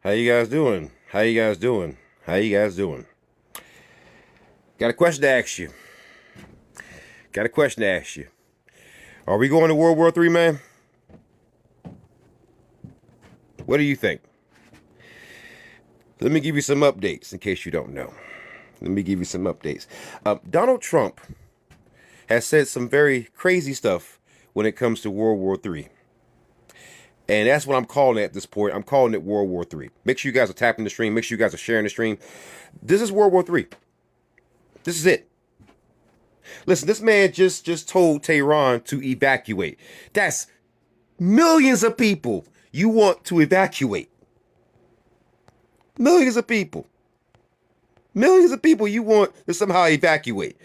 How you guys doing? How you guys doing? How you guys doing? Got a question to ask you. Got a question to ask you. Are we going to World War III, man? What do you think? Let me give you some updates in case you don't know. Let me give you some updates. Donald Trump has said some very crazy stuff when it comes to World War III. And that's what I'm calling it at this point. I'm calling it World War III. Make sure you guys are tapping the stream. Make sure you guys are sharing the stream. This is World War III. This is it. Listen, this man just told Tehran to evacuate. That's millions of people you want to evacuate. Millions of people. Millions of people you want to somehow evacuate.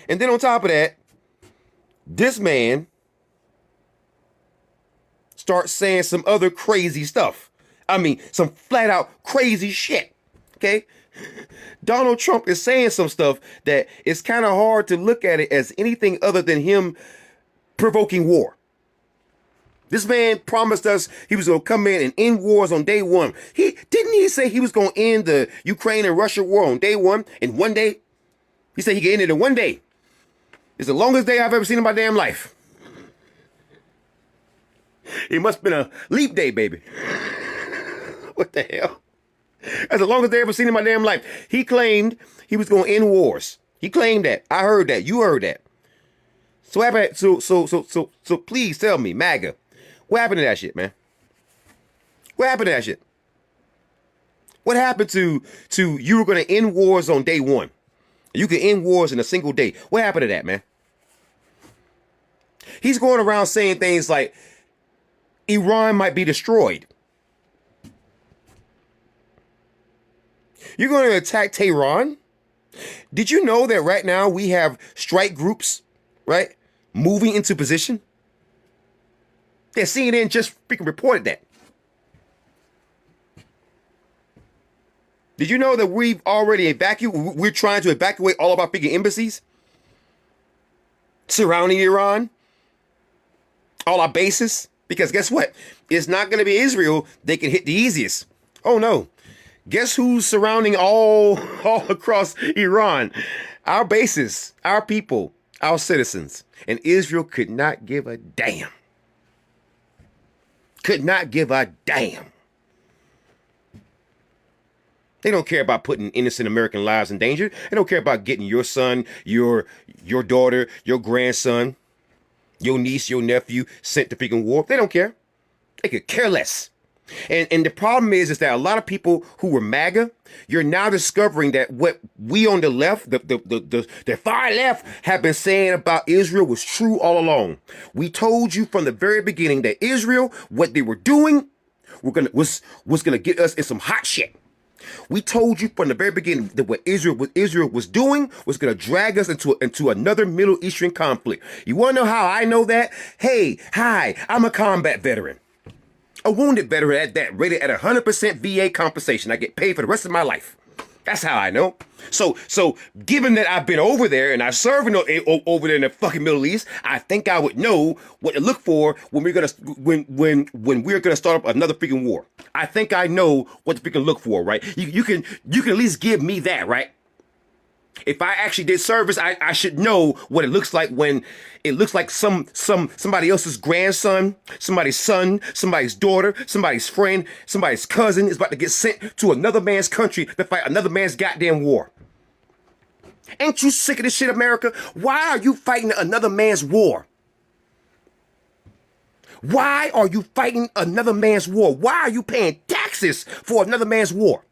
And then on top of that, this man starts saying some other crazy stuff. I mean, some flat out crazy shit. Okay? Donald Trump is saying some stuff that it's kind of hard to look at it as anything other than him provoking war. This man promised us he was going to come in and end wars on day one. Didn't he say he was going to end the Ukraine and Russia war on day one in one day? He said he could end it in one day. It's the longest day I've ever seen in my damn life. It must have been a leap day, baby. What the hell? That's the longest day I've ever seen in my damn life. He claimed he was going to end wars. He claimed that. I heard that. You heard that. So what happened? So please tell me, MAGA, what happened to that shit, man? What happened to that shit? What happened to you were going to end wars on day one? You can end wars in a single day. What happened to that, man? He's going around saying things like Iran might be destroyed. You're going to attack Tehran? Did you know that right now we have strike groups, right, moving into position? Yeah, CNN just freaking reported that. Did you know that we've already we're trying to evacuate all of our freaking embassies surrounding Iran? All our bases? Because guess what? It's not going to be Israel they can hit the easiest. Oh, no. Guess who's surrounding all across Iran? Our bases, our people, our citizens. And Israel could not give a damn. Could not give a damn. They don't care about putting innocent American lives in danger. They don't care about getting your son, your daughter, your grandson, your niece, your nephew sent to freaking war. They don't care. They could care less. And the problem is that a lot of people who were MAGA, you're now discovering that what we on the left, the far left, have been saying about Israel was true all along. We told you from the very beginning that Israel, what they were doing, was gonna get us in some hot shit. We told you from the very beginning that what Israel was doing was going to drag us into another Middle Eastern conflict. You want to know how I know that? Hey, hi, I'm a combat veteran. A wounded veteran at that, rated at 100% VA compensation. I get paid for the rest of my life. That's how I know. So given that I've been over there and I served over there in the fucking Middle East, I think I would know what to look for when we're gonna start up another freaking war. I think I know what to freaking look for, right? You can at least give me that, right? If I actually did service, I should know what it looks like when it looks like somebody else's grandson, somebody's son, somebody's daughter, somebody's friend, somebody's cousin is about to get sent to another man's country to fight another man's goddamn war. Ain't you sick of this shit, America? Why are you fighting another man's war? Why are you fighting another man's war? Why are you paying taxes for another man's war?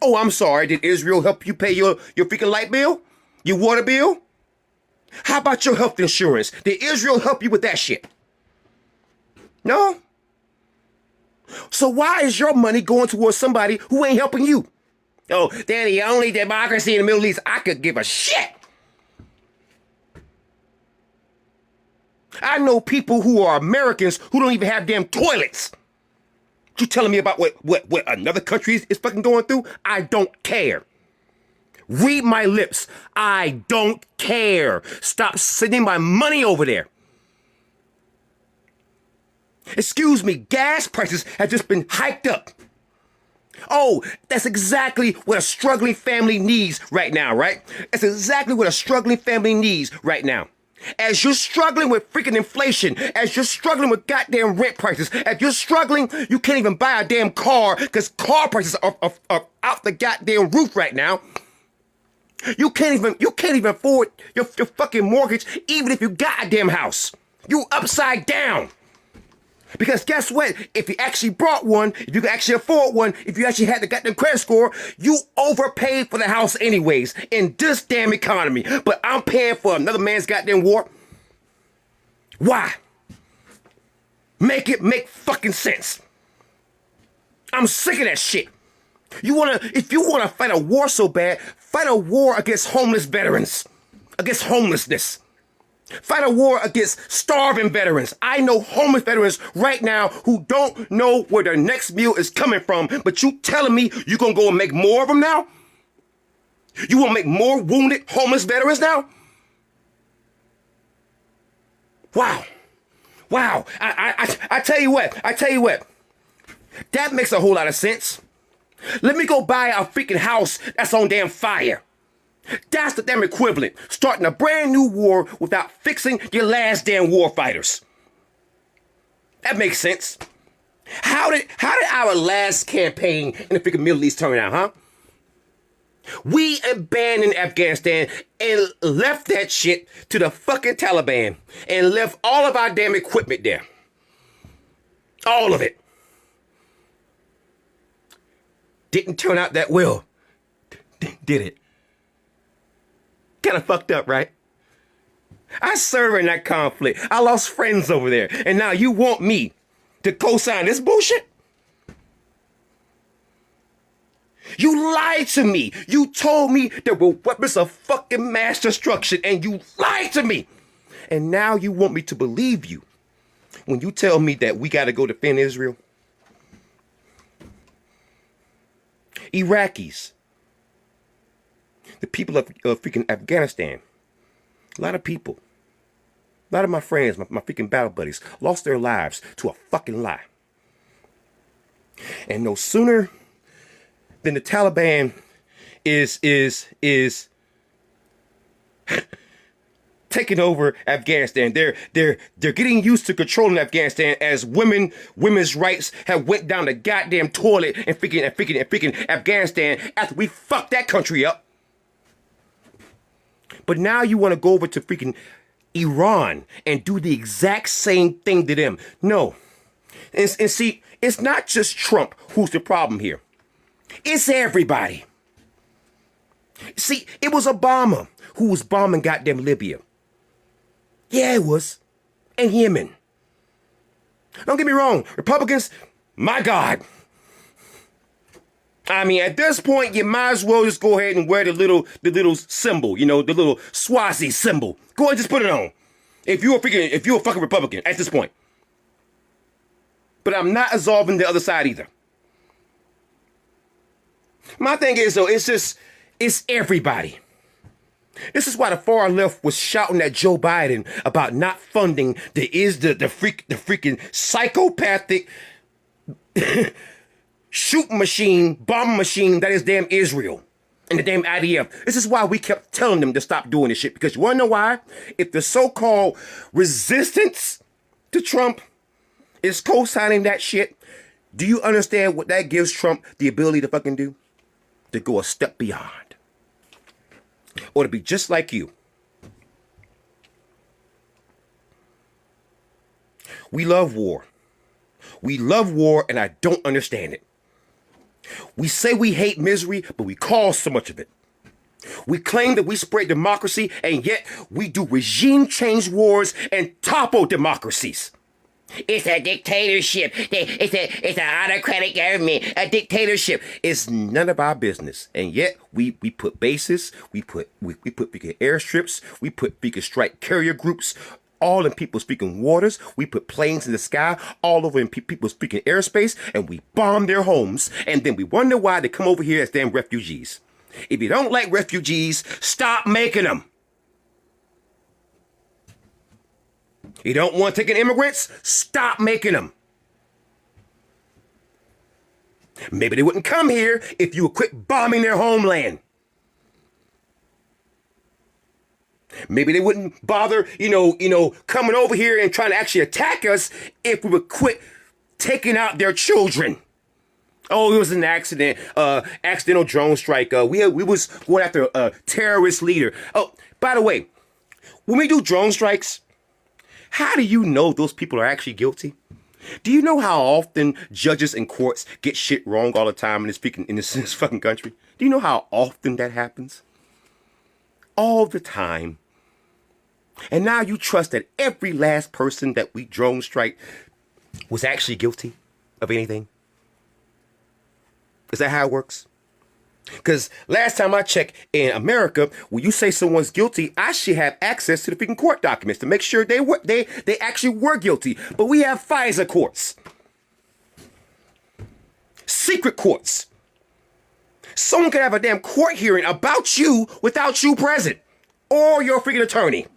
Oh, I'm sorry. Did Israel help you pay your freaking light bill? Your water bill? How about your health insurance? Did Israel help you with that shit? No? So why is your money going towards somebody who ain't helping you? Oh, they're the only democracy in the Middle East. I could give a shit. I know people who are Americans who don't even have damn toilets. You telling me about what another country is fucking going through? I don't care. Read my lips. I don't care. Stop sending my money over there. Excuse me, gas prices have just been hiked up. Oh, that's exactly what a struggling family needs right now, right? That's exactly what a struggling family needs right now. As you're struggling with freaking inflation, as you're struggling with goddamn rent prices, as you're struggling, you can't even buy a damn car because car prices are out the goddamn roof right now. You can't even afford your fucking mortgage, even if you got a damn house. You upside down. Because guess what? If you actually bought one, if you could actually afford one, if you actually had the goddamn credit score, you overpaid for the house anyways in this damn economy. But I'm paying for another man's goddamn war. Why? Make it make fucking sense. I'm sick of that shit. If you wanna fight a war so bad, fight a war against homeless veterans, against homelessness. Fight a war against starving veterans. I know homeless veterans right now who don't know where their next meal is coming from, but you telling me you gonna go and make more of them now? You wanna make more wounded homeless veterans now? Wow. Wow. I tell you what. That makes a whole lot of sense. Let me go buy a freaking house that's on damn fire. That's the damn equivalent. Starting a brand new war without fixing your last damn war fighters. That makes sense. How did our last campaign in the freaking Middle East turn out, huh? We abandoned Afghanistan and left that shit to the fucking Taliban and left all of our damn equipment there. All of it. Didn't turn out that well, did it? Kind of fucked up, right? I served in that conflict. I lost friends over there. And now you want me to co-sign this bullshit? You lied to me. You told me there were weapons of fucking mass destruction, and you lied to me. And now you want me to believe you when you tell me that we got to go defend Israel? Iraqis. The people of freaking Afghanistan, a lot of people, a lot of my friends, my freaking battle buddies, lost their lives to a fucking lie. And no sooner than the Taliban is taking over Afghanistan, they're getting used to controlling Afghanistan as women's rights have went down the goddamn toilet and freaking Afghanistan after we fucked that country up. But now you want to go over to freaking Iran and do the exact same thing to them. No. And see, it's not just Trump who's the problem here. It's everybody. See, it was Obama who was bombing goddamn Libya. Yeah, it was. And Yemen. Don't get me wrong. Republicans, my God. I mean, at this point, you might as well just go ahead and wear the little symbol, you know, the little Swazi symbol. Go ahead and just put it on. If you're a fucking Republican at this point. But I'm not absolving the other side either. My thing is, though, it's everybody. This is why the far left was shouting at Joe Biden about not funding the freaking psychopathic shooting machine, bomb machine that is damn Israel and the damn IDF. This is why we kept telling them to stop doing this shit. Because you want to know why? If the so-called resistance to Trump is co-signing that shit, do you understand what that gives Trump the ability to fucking do? To go a step beyond. Or to be just like you. We love war. We love war, and I don't understand it. We say we hate misery, but we cause so much of it. We claim that we spread democracy, and yet we do regime change wars and topple democracies. It's a dictatorship. It's an autocratic government. A dictatorship. It's none of our business. And yet we put bases, we put freaking airstrips, we put freaking strike carrier groups all in people's freaking waters. We put planes in the sky all over in people's freaking airspace, and we bomb their homes. And then we wonder why they come over here as damn refugees. If you don't like refugees, stop making them. You don't want to take in immigrants? Stop making them. Maybe they wouldn't come here if you would quit bombing their homeland. Maybe they wouldn't bother, coming over here and trying to actually attack us if we would quit taking out their children. Oh, it was an accident, accidental drone strike. We was going after a terrorist leader. Oh, by the way, when we do drone strikes, how do you know those people are actually guilty? Do you know how often judges and courts get shit wrong all the time in this fucking country? Do you know how often that happens? All the time. And now you trust that every last person that we drone strike was actually guilty of anything? Is that how it works? Because last time I checked in America, when you say someone's guilty, I should have access to the freaking court documents to make sure they actually were guilty. But we have FISA courts. Secret courts. Someone could have a damn court hearing about you without you present. Or your freaking attorney.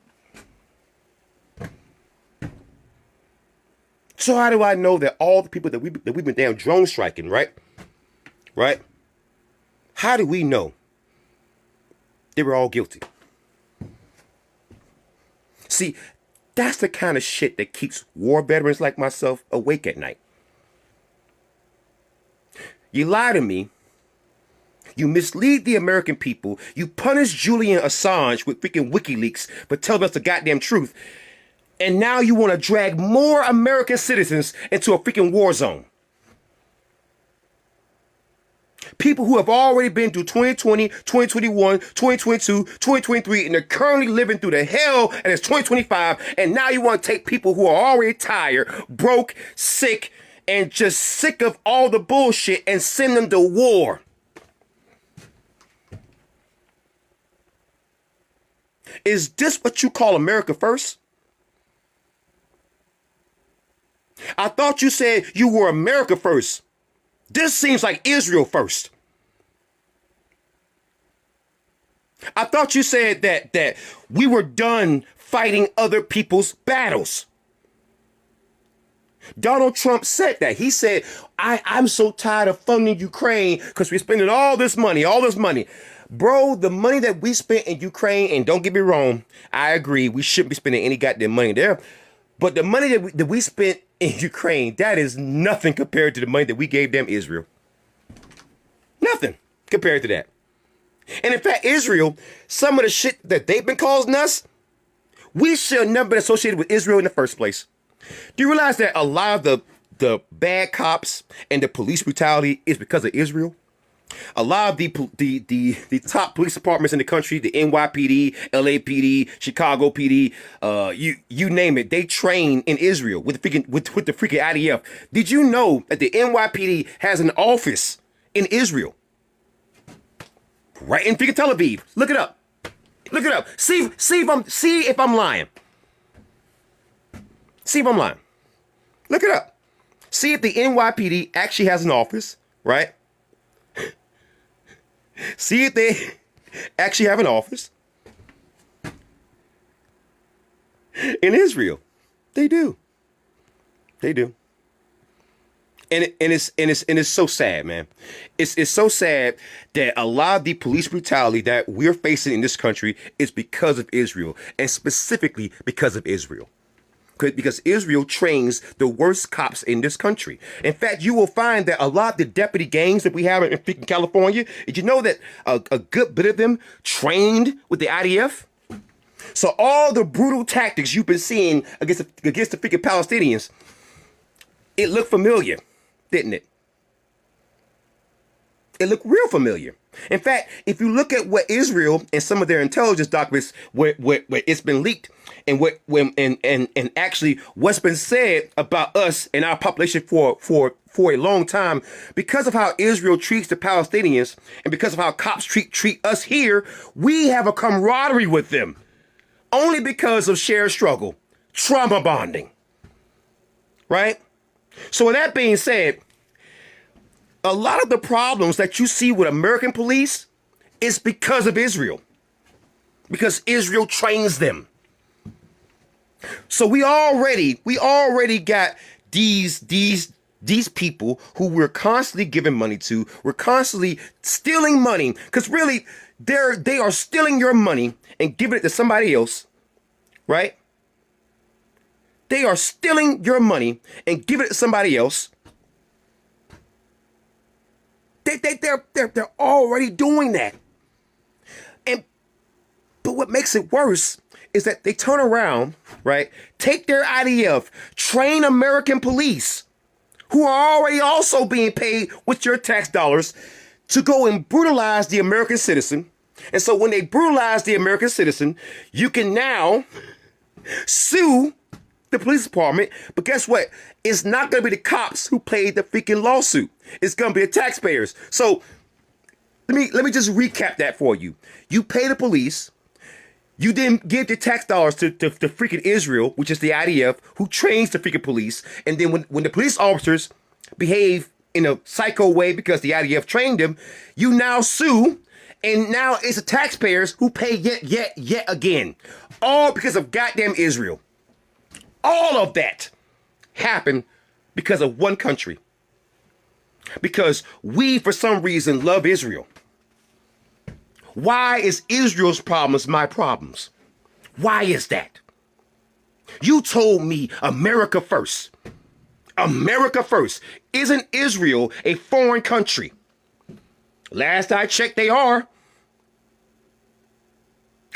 So how do I know that all the people that we've been damn drone striking, right? Right? How do we know they were all guilty? See, that's the kind of shit that keeps war veterans like myself awake at night. You lie to me. You mislead the American people. You punish Julian Assange with freaking WikiLeaks for telling us the goddamn truth. And now you want to drag more American citizens into a freaking war zone. People who have already been through 2020, 2021, 2022, 2023, and they're currently living through the hell, and it's 2025, and now you want to take people who are already tired, broke, sick, and just sick of all the bullshit and send them to war. Is this what you call America first? I thought you said you were America first. This seems like Israel first. I thought you said that we were done fighting other people's battles. Donald Trump said that. He said, I'm so tired of funding Ukraine because we're spending all this money. Bro, the money that we spent in Ukraine, and don't get me wrong, I agree, we shouldn't be spending any goddamn money there. But the money that we spent in Ukraine, that is nothing compared to the money that we gave them Israel. Nothing compared to that. And in fact, Israel, some of the shit that they've been causing us, we should have never been associated with Israel in the first place. Do you realize that a lot of the bad cops and the police brutality is because of Israel? A lot of the top police departments in the country, the NYPD, LAPD, Chicago PD, you name it, they train in Israel with the freaking IDF. Did you know that the NYPD has an office in Israel? Right in freaking Tel Aviv. Look it up. Look it up. See if I'm lying. See if I'm lying. Look it up. See if the NYPD actually has an office, right? See if they actually have an office in Israel. They do. They do. And it's so sad, man. It's so sad that a lot of the police brutality that we're facing in this country is because of Israel, and specifically because of Israel. Because Israel trains the worst cops in this country. In fact, you will find that a lot of the deputy gangs that we have in freaking California, did you know that a good bit of them trained with the IDF? So all the brutal tactics you've been seeing against the freaking Palestinians, it looked familiar, didn't it? It looked real familiar. In fact, if you look at what Israel and some of their intelligence documents, where it's been leaked, and and actually what's been said about us and our population for a long time, because of how Israel treats the Palestinians and because of how cops treat us here, we have a camaraderie with them, only because of shared struggle, trauma bonding, right? So with that being said, a lot of the problems that you see with American police is because of Israel. Because Israel trains them. So we already got these these people who we're constantly giving money to, we're constantly stealing money, because really they are stealing your money and giving it to somebody else, right? They are stealing your money and giving it to somebody else. They're already doing that. But what makes it worse is that they turn around, right? Take their IDF, train American police who are already also being paid with your tax dollars to go and brutalize the American citizen. And so when they brutalize the American citizen, you can now sue the police department. But guess what? It's not going to be the cops who paid the freaking lawsuit. It's going to be the taxpayers. So let me just recap that for you. You pay the police. You then give your tax dollars to freaking Israel, which is the IDF, who trains the freaking police. And then when the police officers behave in a psycho way because the IDF trained them, you now sue. And now it's the taxpayers who pay yet again. All because of goddamn Israel. All of that happened because of one country. Because we, for some reason, love Israel. Why is Israel's problems my problems? Why is that? You told me America first. America first. Isn't Israel a foreign country? Last I checked, they are.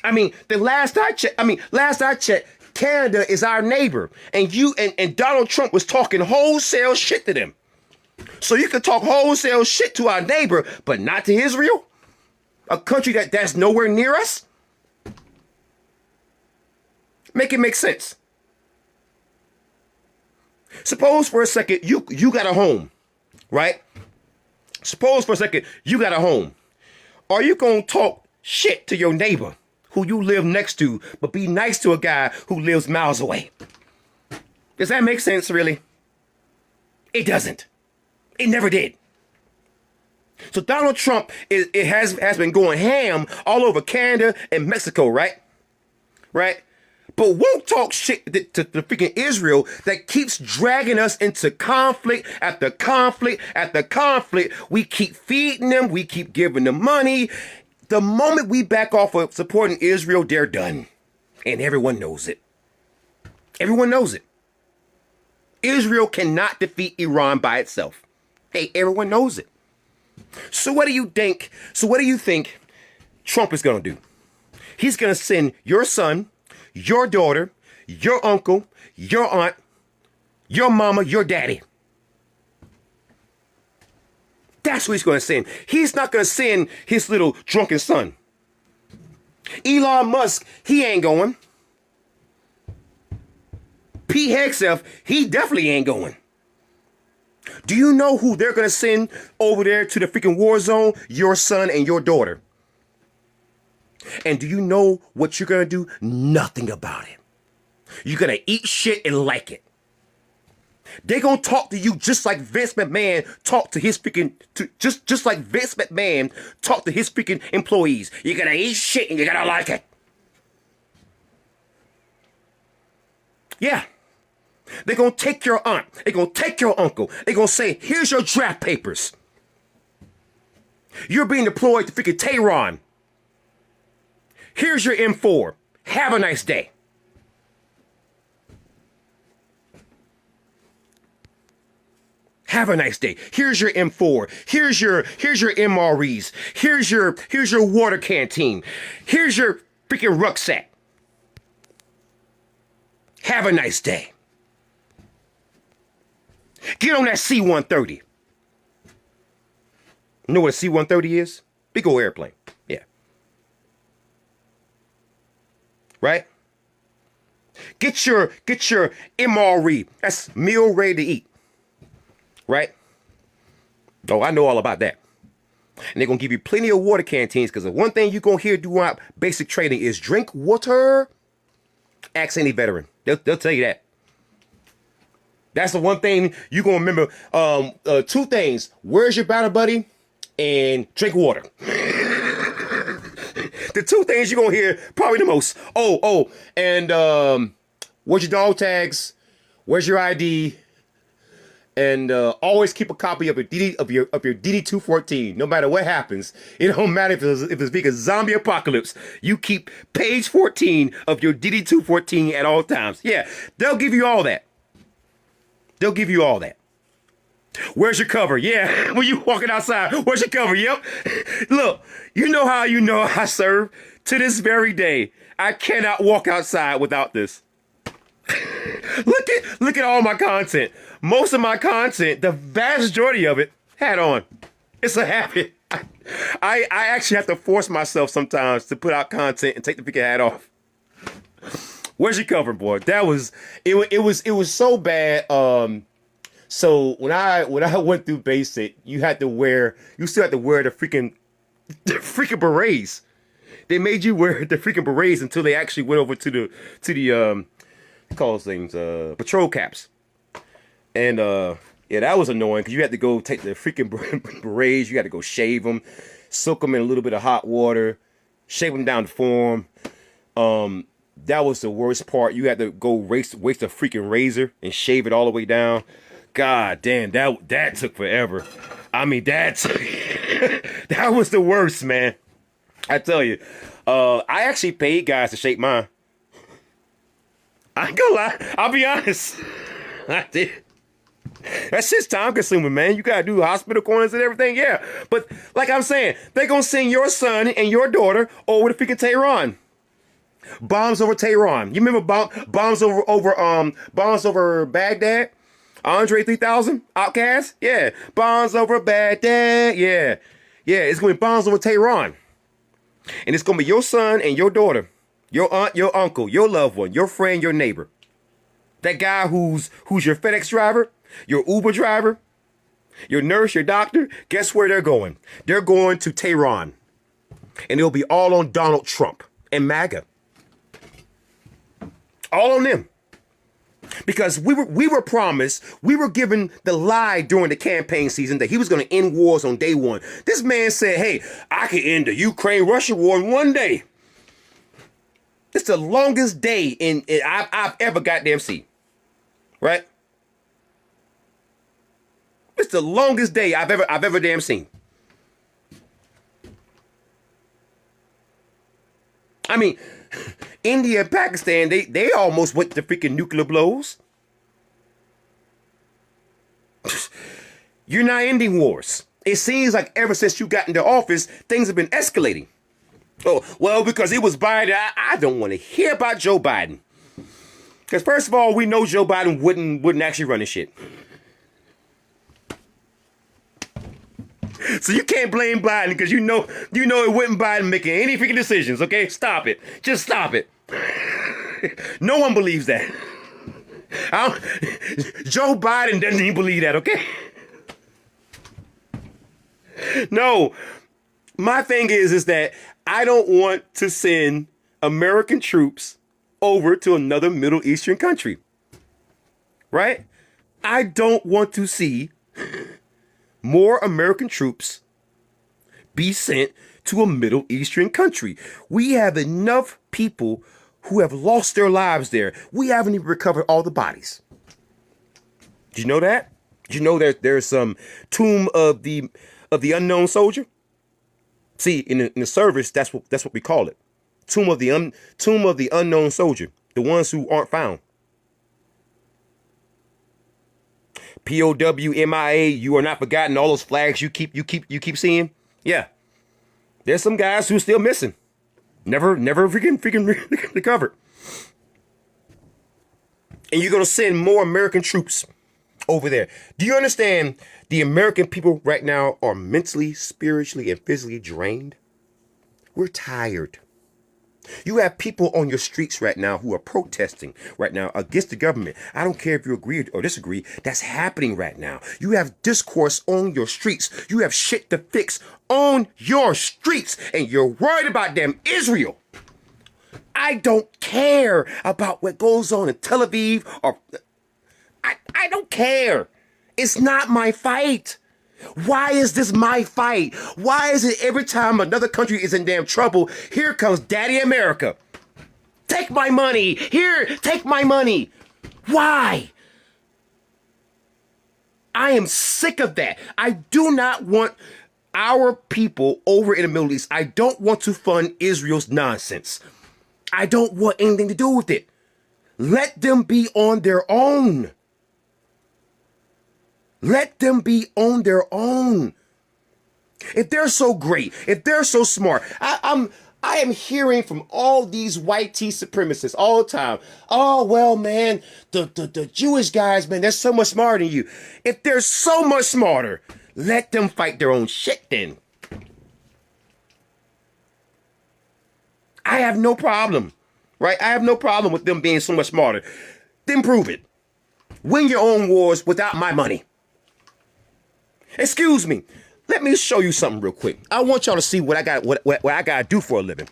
Last I checked, Canada is our neighbor. And you and Donald Trump was talking wholesale shit to them. So you can talk wholesale shit to our neighbor, but not to Israel? A country that's nowhere near us? Make it make sense. Suppose for a second you got a home, right? Suppose for a second you got a home. Are you going to talk shit to your neighbor who you live next to, but be nice to a guy who lives miles away? Does that make sense, really? It doesn't. It never did. So Donald Trump has been going ham all over Canada and Mexico, right? Right? But won't talk shit to the freaking Israel that keeps dragging us into conflict after conflict after conflict. We keep feeding them. We keep giving them money. The moment we back off of supporting Israel, they're done. And everyone knows it. Everyone knows it. Israel cannot defeat Iran by itself. Hey, everyone knows it. So what do you think? So what do you think Trump is going to do? He's going to send your son, your daughter, your uncle, your aunt, your mama, your daddy. That's what he's going to send. He's not going to send his little drunken son. Elon Musk, he ain't going. Pete Hegseth, he definitely ain't going. Do you know who they're going to send over there to the freaking war zone? Your son and your daughter. And do you know what you're going to do? Nothing about it. You're going to eat shit and like it. They're going to talk to you just like Vince McMahon talked to his freaking, just like Vince McMahon talked to his freaking employees. You're going to eat shit and you're going to like it. Yeah. They're going to take your aunt. They're going to take your uncle. They're going to say, here's your draft papers. You're being deployed to freaking Tehran. Here's your M4. Have a nice day. Have a nice day. Here's your M4. Here's your MREs. Here's your water canteen. Here's your freaking rucksack. Have a nice day. Get on that C-130. You know what a C-130 is? Big old airplane. Yeah. Right? Get your MRE. That's meal ready to eat. Right? Oh, I know all about that. And they're going to give you plenty of water canteens, because the one thing you're going to hear throughout basic training is drink water. Ask any veteran. They'll tell you that. That's the one thing you're going to remember. Two things. Where's your battle buddy? And drink water. The two things you're going to hear probably the most. And where's your dog tags? Where's your ID? And always keep a copy of your DD214, no matter what happens. It don't matter if it's big a zombie apocalypse. You keep page 14 of your DD214 at all times. Yeah, they'll give you all that. They'll give you all that. Where's your cover? Yeah, when you walking outside, where's your cover? Yep. Look, you know I serve. To this very day, I cannot walk outside without this. Look at all my content. Most of my content, the vast majority of it, hat on. It's a habit. I actually have to force myself sometimes to put out content and take the freaking hat off. Where's your cover, boy? That was it was so bad. So when I went through basic, you still had to wear the freaking berets. They made you wear the freaking berets until they actually went over to the calls things patrol caps. And yeah, that was annoying because you had to go take the freaking berets, you had to go shave them, soak them in a little bit of hot water, shave them down to form. That was the worst part. You had to go waste a freaking razor and shave it all the way down. God damn, that took forever. I mean, that was the worst, man. I tell you, I actually paid guys to shape mine. I ain't gonna lie. I'll be honest. I did. That shit's time consuming, man. You gotta do hospital corners and everything, yeah. But like I'm saying, they gonna send your son and your daughter over to freaking Tehran. Bombs over Tehran. You remember bombs over Baghdad? Andre 3000, Outkast? Yeah. Bombs over Baghdad. Yeah. Yeah, it's gonna be bombs over Tehran. And it's gonna be your son and your daughter, your aunt, your uncle, your loved one, your friend, your neighbor. That guy who's your FedEx driver, your Uber driver, your nurse, your doctor, guess where they're going? They're going to Tehran. And it'll be all on Donald Trump and MAGA. All on them. Because we were promised, we were given the lie during the campaign season that he was going to end wars on day one. This man said, hey, I can end the Ukraine-Russia war in one day. It's the longest day I've ever goddamn seen. Right? It's the longest day I've ever damn seen. I mean, India and Pakistan, they almost went to freaking nuclear blows. You're not ending wars. It seems like ever since you got into office, things have been escalating. Oh, well, because it was Biden. I don't want to hear about Joe Biden. Because first of all, we know Joe Biden wouldn't actually run this shit. So you can't blame Biden because you know it wasn't Biden making any freaking decisions, okay? Stop it. Just stop it. No one believes that. Joe Biden doesn't even believe that, okay? No. My thing is that I don't want to send American troops over to another Middle Eastern country. Right? I don't want to see more American troops be sent to a Middle Eastern country. We have enough people who have lost their lives there. We haven't even recovered all the bodies. Did you know that? Did you know that there's some tomb of the unknown soldier? See, in the service, that's what we call it. Tomb of the unknown soldier. The ones who aren't found. POW, MIA, you are not forgotten. All those flags you keep seeing. Yeah, there's some guys who are still missing. Never freaking recovered. And you're gonna send more American troops over there. Do you understand? The American people right now are mentally, spiritually, and physically drained. We're tired. You have people on your streets right now who are protesting right now against the government. I don't care if you agree or disagree. That's happening right now. You have discourse on your streets. You have shit to fix on your streets. And you're worried about damn Israel. I don't care about what goes on in Tel Aviv or... I don't care. It's not my fight. Why is this my fight? Why is it every time another country is in damn trouble, here comes Daddy America? Take my money. Here, take my money. Why? I am sick of that. I do not want our people over in the Middle East. I don't want to fund Israel's nonsense. I don't want anything to do with it. Let them be on their own. Let them be on their own. If they're so great, if they're so smart, I am hearing from all these white tea supremacists all the time. Oh, well, man, the Jewish guys, man, they're so much smarter than you. If they're so much smarter, let them fight their own shit then. I have no problem, right? I have no problem with them being so much smarter. Then prove it. Win your own wars without my money. Excuse me. Let me show you something real quick. I want y'all to see what I got, what I gotta do for a living.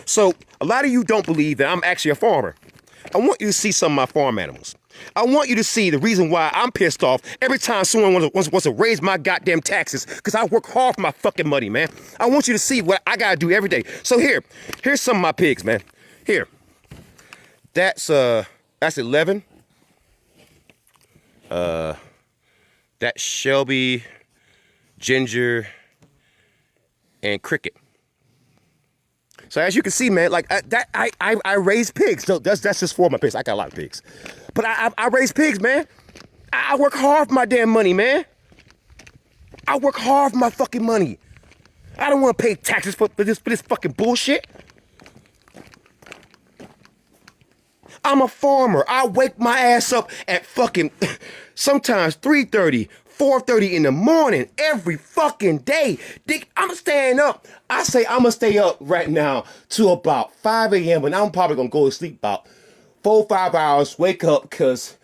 So a lot of you don't believe that I'm actually a farmer. I want you to see some of my farm animals. I want you to see the reason why I'm pissed off every time someone wants to raise my goddamn taxes, because I work hard for my fucking money, man. I want you to see what I gotta do every day. So here's some of my pigs, man. Here. That's 11. That's Shelby, Ginger, and Cricket. So as you can see, man, like I raise pigs. So that's just for my pigs. I got a lot of pigs, but I raise pigs, man. I work hard for my damn money, man. I work hard for my fucking money. I don't want to pay taxes for this fucking bullshit. I'm a farmer. I wake my ass up at fucking sometimes 3:30, 4:30 in the morning every fucking day. Dick, I'm staying up. I say I'm gonna stay up right now to about 5 a.m. and I'm probably gonna go to sleep about 4 or 5 hours, wake up because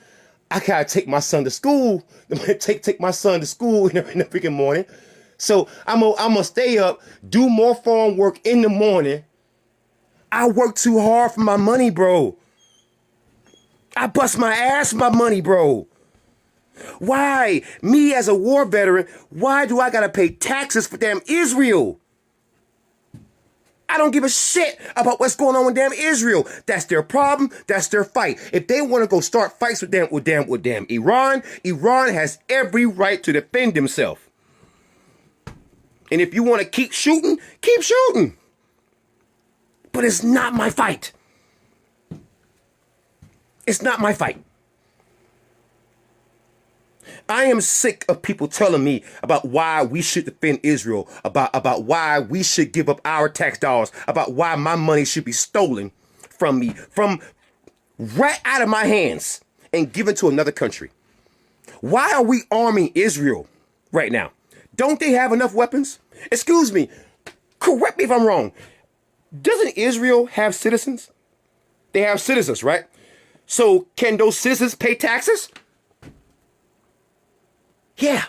I gotta take my son to school. take my son to school in the freaking morning. So I'm gonna stay up, do more farm work in the morning. I work too hard for my money, bro. I bust my ass for my money, bro. Why? Me as a war veteran, why do I gotta pay taxes for damn Israel? I don't give a shit about what's going on with damn Israel. That's their problem. That's their fight. If they want to go start fights with damn Iran, Iran has every right to defend themselves. And if you want to keep shooting, keep shooting. But it's not my fight. It's not my fight. I am sick of people telling me about why we should defend Israel, about why we should give up our tax dollars, about why my money should be stolen from me, from right out of my hands and given to another country. Why are we arming Israel right now? Don't they have enough weapons? Excuse me, correct me if I'm wrong. Doesn't Israel have citizens? They have citizens, right? So can those citizens pay taxes? Yeah.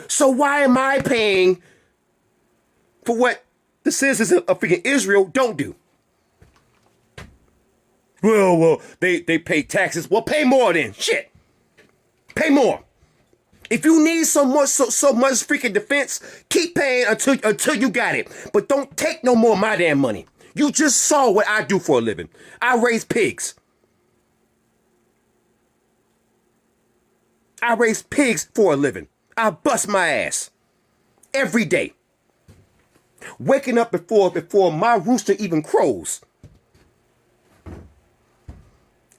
So why am I paying for what the citizens of freaking Israel don't do? Well, they pay taxes. Well, pay more then. Shit. Pay more. If you need so much freaking defense, keep paying until you got it. But don't take no more of my damn money. You just saw what I do for a living. I raise pigs. I raise pigs for a living. I bust my ass every day. Waking up before my rooster even crows.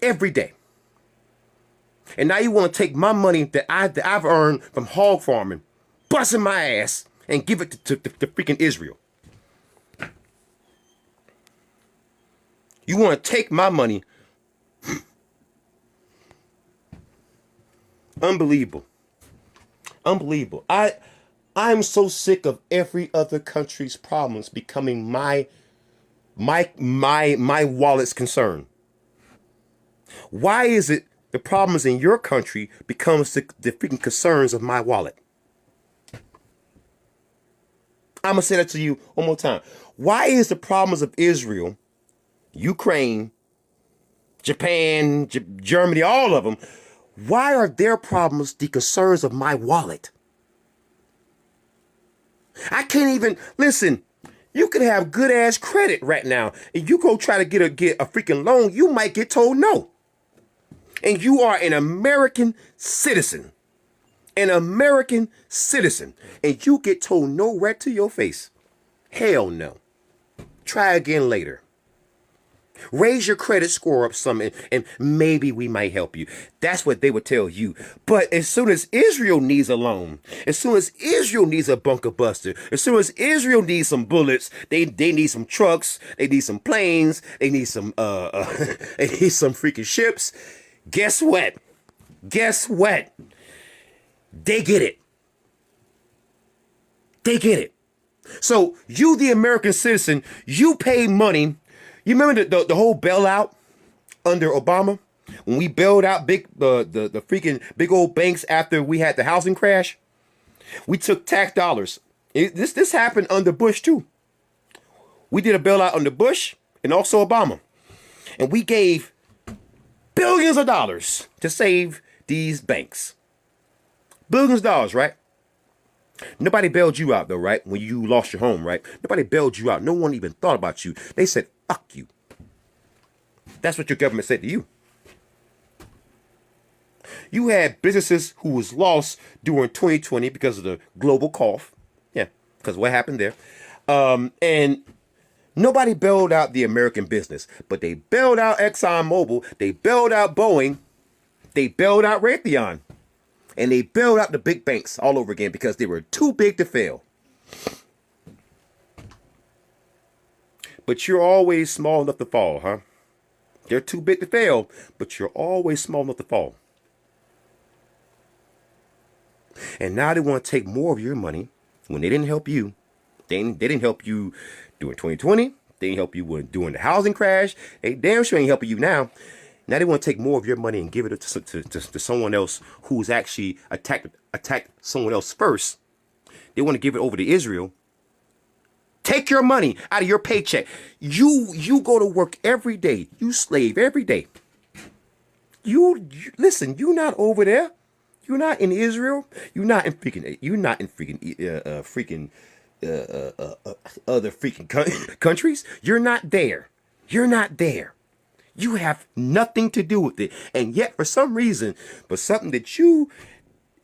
Every day. And now you want to take my money that I've earned from hog farming, busting my ass, and give it to freaking Israel. You want to take my money. Unbelievable. Unbelievable. I'm so sick of every other country's problems becoming my wallet's concern. Why is it the problems in your country becomes the freaking concerns of my wallet? I'm going to say that to you one more time. Why is the problems of Israel, Ukraine, Japan, Germany, all of them, why are their problems the concerns of my wallet? I can't even, listen, you could have good ass credit right now. If you go try to get a freaking loan, you might get told no. And you are an American citizen. An American citizen, and you get told no right to your face. Hell no. Try again later. Raise your credit score up some, and maybe we might help you. That's what they would tell you. But as soon as Israel needs a loan, as soon as Israel needs a bunker buster, as soon as Israel needs some bullets, they need some trucks, they need some planes, they need some they need some freaking ships. Guess what? Guess what? They get it. They get it. So you, the American citizen, you pay money. You remember the whole bailout under Obama? When we bailed out the freaking big old banks after we had the housing crash? We took tax dollars. This happened under Bush too. We did a bailout under Bush and also Obama. And we gave billions of dollars to save these banks. Billions of dollars, right? Nobody bailed you out though, right? When you lost your home, right? Nobody bailed you out. No one even thought about you. They said, fuck you. That's what your government said to you. You had businesses who was lost during 2020 because of the global cough. Yeah, because what happened there. And nobody bailed out the American business, but they bailed out ExxonMobil. They bailed out Boeing. They bailed out Raytheon. And they bailed out the big banks all over again because they were too big to fail. But you're always small enough to fall, huh? They're too big to fail, but you're always small enough to fall. And now they want to take more of your money when they didn't help you. They didn't help you during 2020. They didn't help you during the housing crash. They damn sure ain't helping you now. Now they want to take more of your money and give it to someone else who's actually attacked someone else first. They want to give it over to Israel. Take your money out of your paycheck. You go to work every day. You slave every day. You listen. You're not over there. You're not in Israel. You're not in freaking. You're not in freaking other freaking countries. You're not there. You're not there. You have nothing to do with it. And yet, for some reason, but something that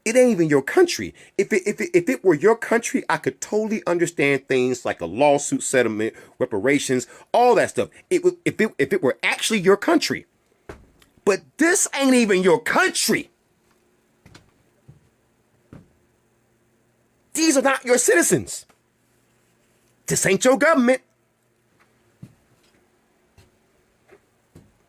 it ain't even your country. If it were your country, I could totally understand things like a lawsuit settlement, reparations, all that stuff. If it were actually your country. But this ain't even your country. These are not your citizens. This ain't your government.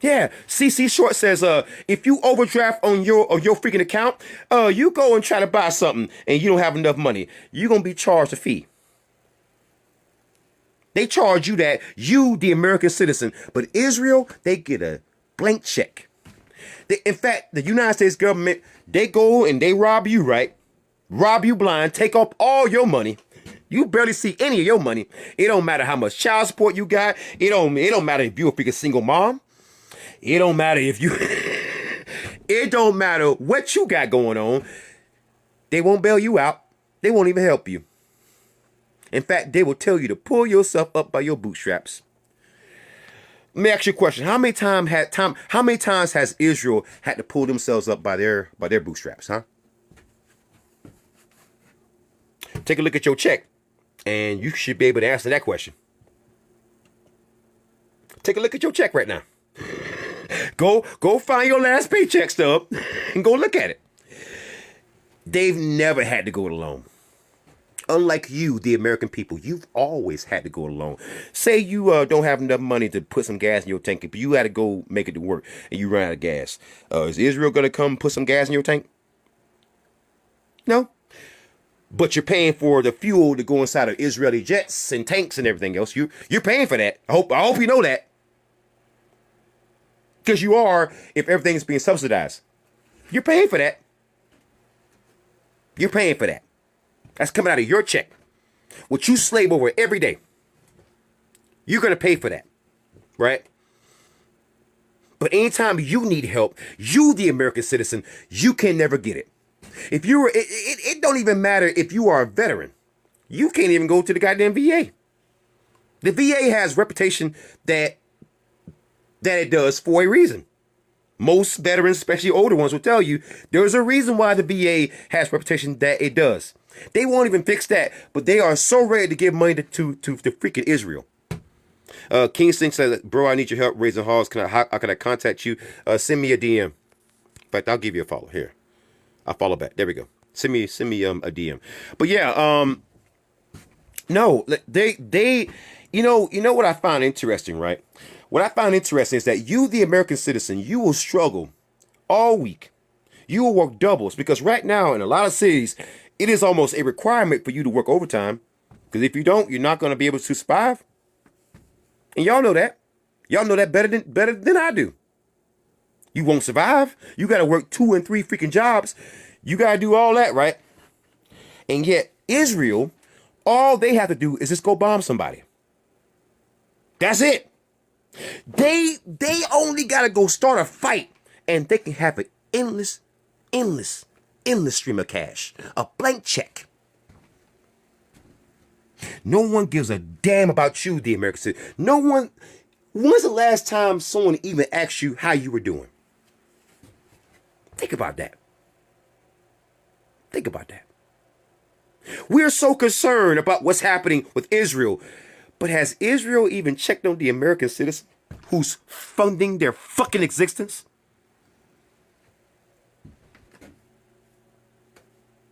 Yeah, CC Short says, if you overdraft on your freaking account, you go and try to buy something and you don't have enough money, you're going to be charged a fee. They charge you that, you, the American citizen, but Israel, they get a blank check. In fact, the United States government, they go and they rob you, right? Rob you blind, take up all your money. You barely see any of your money. It don't matter how much child support you got. It don't matter if you're a freaking single mom. It don't matter if you, it don't matter what you got going on. They won't bail you out. They won't even help you. In fact, they will tell you to pull yourself up by your bootstraps. Let me ask you a question. How many times has Israel had to pull themselves up by their bootstraps, huh? Take a look at your check, and you should be able to answer that question. Take a look at your check right now. Go find your last paycheck stub and go look at it. They've never had to go it alone. Unlike you, the American people, you've always had to go alone. Say you don't have enough money to put some gas in your tank, but you had to go make it to work and you run out of gas. Is Israel going to come put some gas in your tank? No. But you're paying for the fuel to go inside of Israeli jets and tanks and everything else. You're paying for that. I hope you know that. Because you are, if everything's being subsidized. You're paying for that. You're paying for that. That's coming out of your check. What you slave over every day. You're going to pay for that. Right? But anytime you need help, you, the American citizen, you can never get it. If you were, it don't even matter if you are a veteran. You can't even go to the goddamn VA. The VA has reputation that it does for a reason. Most veterans, especially older ones, will tell you there's a reason why the VA has the reputation that it does. They won't even fix that, but they are so ready to give money to freaking Israel. Kingston says, bro, I need your help raising hogs. How can I contact you? Send me a DM. In fact, I'll give you a follow. Here. I'll follow back. There we go. Send me a DM. But yeah, no, they you know what I find interesting, right? What I find interesting is that you, the American citizen, you will struggle all week. You will work doubles because right now in a lot of cities, it is almost a requirement for you to work overtime. Because if you don't, you're not going to be able to survive. And y'all know that. Y'all know that better than I do. You won't survive. You got to work 2 and 3 freaking jobs. You got to do all that, right? And yet Israel, all they have to do is just go bomb somebody. That's it. They only got to go start a fight and they can have an endless stream of cash. A blank check. No one gives a damn about you, the American citizen. No one. When's the last time someone even asked you how you were doing? Think about that. Think about that. We're so concerned about what's happening with Israel. But has Israel even checked on the American citizen who's funding their fucking existence?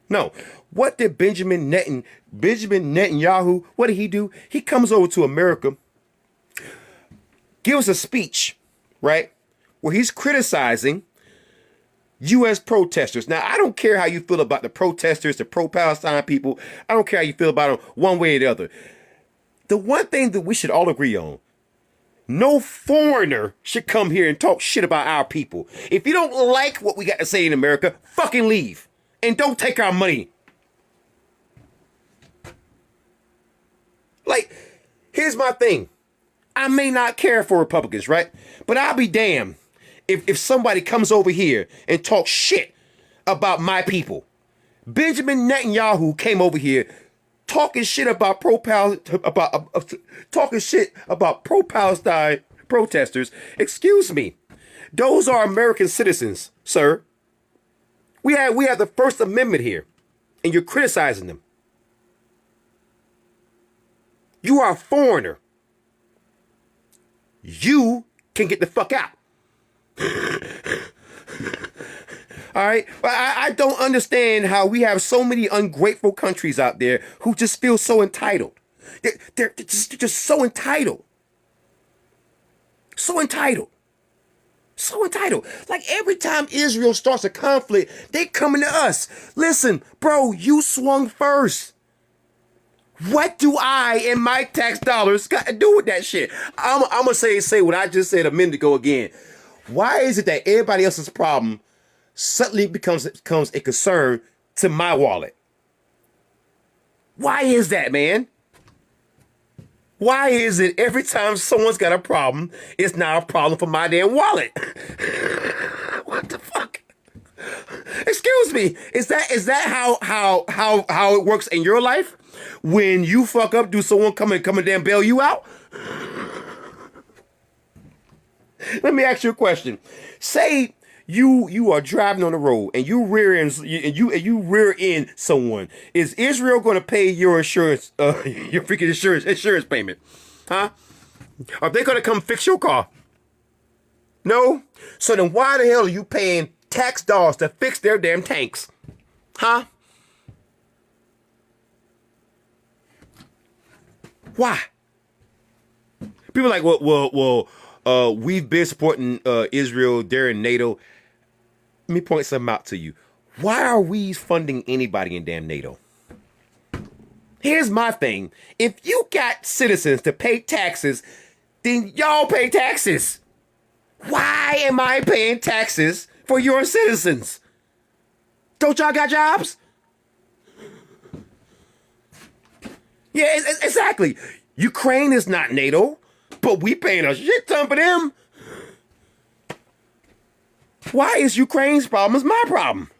No. What did Benjamin Netanyahu, what did he do? He comes over to America, gives a speech, right, where he's criticizing U.S. protesters. Now, I don't care how you feel about the protesters, the pro-Palestine people. I don't care how you feel about them one way or the other. The one thing that we should all agree on, no foreigner should come here and talk shit about our people. If you don't like what we got to say in America, fucking leave. And don't take our money. Like, here's my thing. I may not care for Republicans, right? But I'll be damned if somebody comes over here and talks shit about my people. Benjamin Netanyahu came over here talking shit about pro-Palestine protesters. Excuse me. Those are American citizens, sir. We have the First Amendment here, and you're criticizing them. You are a foreigner. You can get the fuck out. All right? I don't understand how we have so many ungrateful countries out there who just feel so entitled. They're just so entitled. So entitled. So entitled. Like every time Israel starts a conflict, they coming to us. Listen, bro, you swung first. What do I and my tax dollars got to do with that shit? I'm going to say what I just said a minute ago again. Why is it that everybody else's problem suddenly becomes a concern to my wallet? Why is that, man? Why is it every time someone's got a problem, it's now a problem for my damn wallet? What the fuck? Excuse me. Is that how it works in your life? When you fuck up, do someone come and damn bail you out? Let me ask you a question. Say you are driving on the road and you rear end someone. Is Israel going to pay your insurance, your freaking insurance payment? Huh? Are they going to come fix your car? No? So then why the hell are you paying tax dollars to fix their damn tanks? Huh? Why? People are like, well, we've been supporting Israel. They're in NATO. Let me point something out to you. Why are we funding anybody in damn NATO? Here's my thing. If you got citizens to pay taxes, then y'all pay taxes. Why am I paying taxes for your citizens? Don't y'all got jobs? Yeah, exactly. Ukraine is not NATO, but we paying a shit ton for them. Why is Ukraine's problem my problem?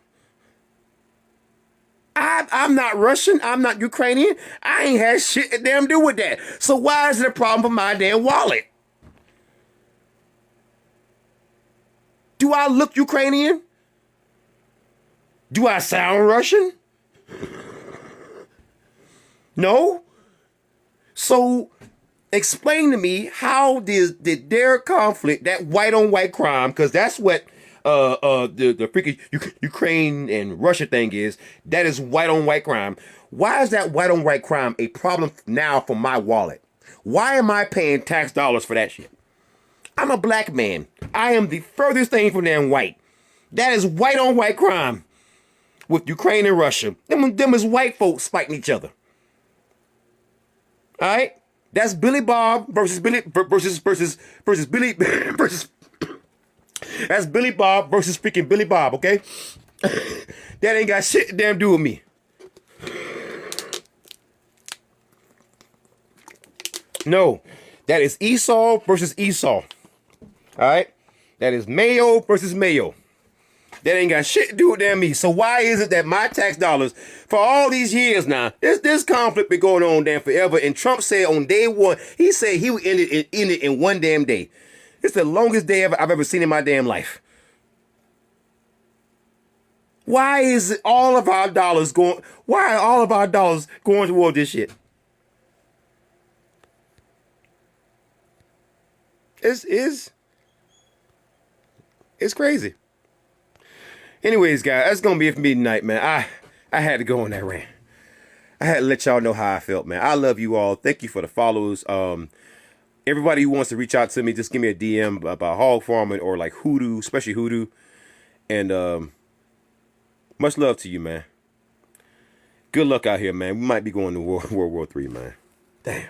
I'm not Russian. I'm not Ukrainian. I ain't had shit to damn do with that. So why is it a problem for my damn wallet? Do I look Ukrainian? Do I sound Russian? No. So explain to me, how did their conflict, that white on white crime, because that's what the freaking Ukraine and Russia thing is, that is white on white crime. Why is that white on white crime a problem now for my wallet? Why am I paying tax dollars for that shit? I'm a black man. I am the furthest thing from damn white. That is white on white crime with Ukraine and Russia. Them is white folks fighting each other. All right? That's Billy Bob versus Billy versus Billy versus that's Billy Bob versus freaking Billy Bob, okay? That ain't got shit to damn do with me. No, that is Esau versus Esau. All right? That is Mayo versus Mayo. That ain't got shit to do with damn me. So why is it that my tax dollars, for all these years now, this conflict been going on damn forever, and Trump said on day one, he said he would end it in one damn day. It's the longest day I've ever seen in my damn life. Why is all of our dollars going, why are all of our dollars going toward this shit? It's crazy. Anyways, guys, that's gonna be it for me tonight, man. I had to go on that rant. I had to let y'all know how I felt, man. I love you all. Thank you for the follows. Everybody who wants to reach out to me, just give me a DM about hog farming or like hoodoo, especially hoodoo. And much love to you, man. Good luck out here, man. We might be going to World War III, man. Damn.